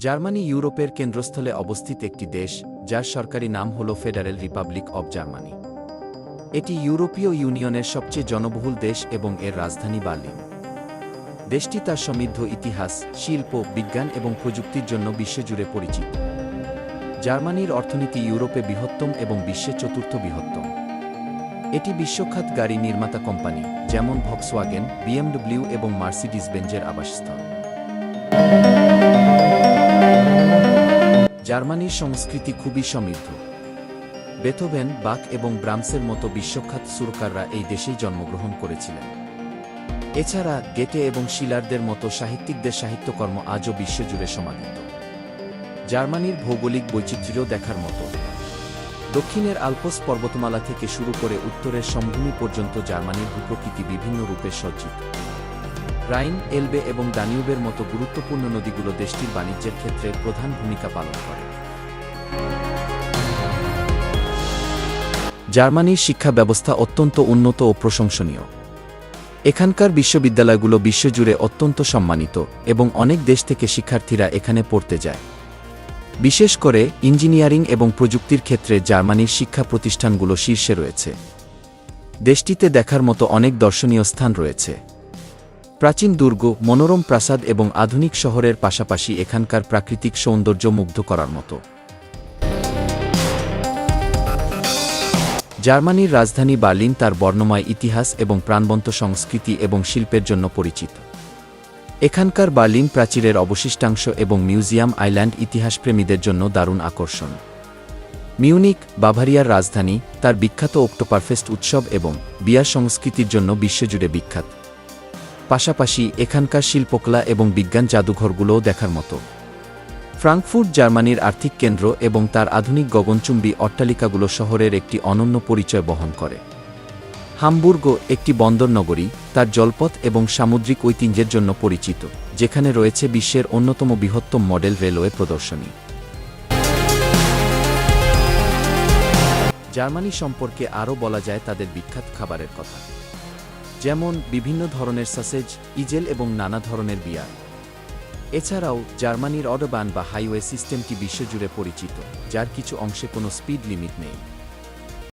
Germany ইউরোপের কেন্দ্রস্থলে অবস্থিত একটি দেশ, যার সরকারি নাম হল ফেডারেল রিপাবলিক অব জার্মানি। এটি ইউরোপীয় ইউনিয়নের সবচেয়ে জনবহুল দেশ এবং এর রাজধানী বার্লিন। দেশটি তার সমৃদ্ধ ইতিহাস, শিল্প, বিজ্ঞান এবং প্রযুক্তির জন্য বিশ্বজুড়ে পরিচিত। জার্মানির অর্থনীতি ইউরোপে বৃহত্তম এবং বিশ্বে চতুর্থ বৃহত্তম। এটি বিশ্বখ্যাত গাড়ি নির্মাতা কোম্পানি যেমন ভক্সওয়াগেন, বিএমডব্লিউ এবং মার্সিডিজ বেঞ্জের আবাসস্থল। জার্মানির সংস্কৃতি খুবই সমৃদ্ধ। বেথোভেন, বাক এবং ব্রামসের মতো বিশ্বখ্যাত সুরকাররা এই দেশেই জন্মগ্রহণ করেছিলেন। এছাড়া গেটে এবং শিলারদের মতো সাহিত্যিকদের সাহিত্যকর্ম আজও বিশ্বজুড়ে সমাদৃত। জার্মানির ভৌগোলিক বৈচিত্র্য দেখার মতো। দক্ষিণের আল্পস পর্বতমালা থেকে শুরু করে উত্তরের সমভূমি পর্যন্ত জার্মানির ভূপ্রকৃতি বিভিন্ন রূপে সজ্জিত। রাইন, এলবে এবং দানিউবের মতো গুরুত্বপূর্ণ নদীগুলো দেশটির বাণিজ্যের ক্ষেত্রে প্রধান ভূমিকা পালন করে। জার্মানির শিক্ষা ব্যবস্থা অত্যন্ত উন্নত ও প্রশংসনীয়। এখানকার বিশ্ববিদ্যালয়গুলো বিশ্বজুড়ে অত্যন্ত সম্মানিত এবং অনেক দেশ থেকে শিক্ষার্থীরা এখানে পড়তে যায়। বিশেষ করে ইঞ্জিনিয়ারিং এবং প্রযুক্তির ক্ষেত্রে জার্মানির শিক্ষা প্রতিষ্ঠানগুলো শীর্ষে রয়েছে। দেশটিতে দেখার মতো অনেক দর্শনীয় স্থান রয়েছে। প্রাচীন দুর্গ, মনোরম প্রাসাদ এবং আধুনিক শহরের পাশাপাশি এখানকার প্রাকৃতিক সৌন্দর্য মুগ্ধ করার মতো। জার্মানির রাজধানী বার্লিন তার বর্ণময় ইতিহাস এবং প্রাণবন্ত সংস্কৃতি এবং শিল্পের জন্য পরিচিত। এখানকার বার্লিন প্রাচীরের অবশিষ্টাংশ এবং মিউজিয়াম আইল্যান্ড ইতিহাসপ্রেমীদের জন্য দারুণ আকর্ষণ। মিউনিক, বাভারিয়ার রাজধানী, তার বিখ্যাত অক্টোপারফেস্ট উৎসব এবং বিয়ার সংস্কৃতির জন্য বিশ্বজুড়ে বিখ্যাত। পাশাপাশি এখানকার শিল্পকলা এবং বিজ্ঞান জাদুঘরগুলোও দেখার মতো। ফ্রাঙ্কফুর্ট জার্মানির আর্থিক কেন্দ্র এবং তার আধুনিক গগনচুম্বী অট্টালিকাগুলো শহরের একটি অনন্য পরিচয় বহন করে। হামবুর্গ একটি বন্দর নগরী, তার জলপথ এবং সামুদ্রিক ঐতিহ্যের জন্য পরিচিত, যেখানে রয়েছে বিশ্বের অন্যতম বৃহত্তম মডেল রেলওয়ে প্রদর্শনী। জার্মানি সম্পর্কে আরও বলা যায় তাদের বিখ্যাত খাবারের কথা, যেমন বিভিন্ন ধরনের সসেজ, ইজেল এবং নানা ধরনের বিয়ার। এছাড়াও জার্মানির অটোবান বা হাইওয়ে সিস্টেমটি বিশ্বজুড়ে পরিচিত, যার কিছু অংশে কোনো স্পিড লিমিট নেই।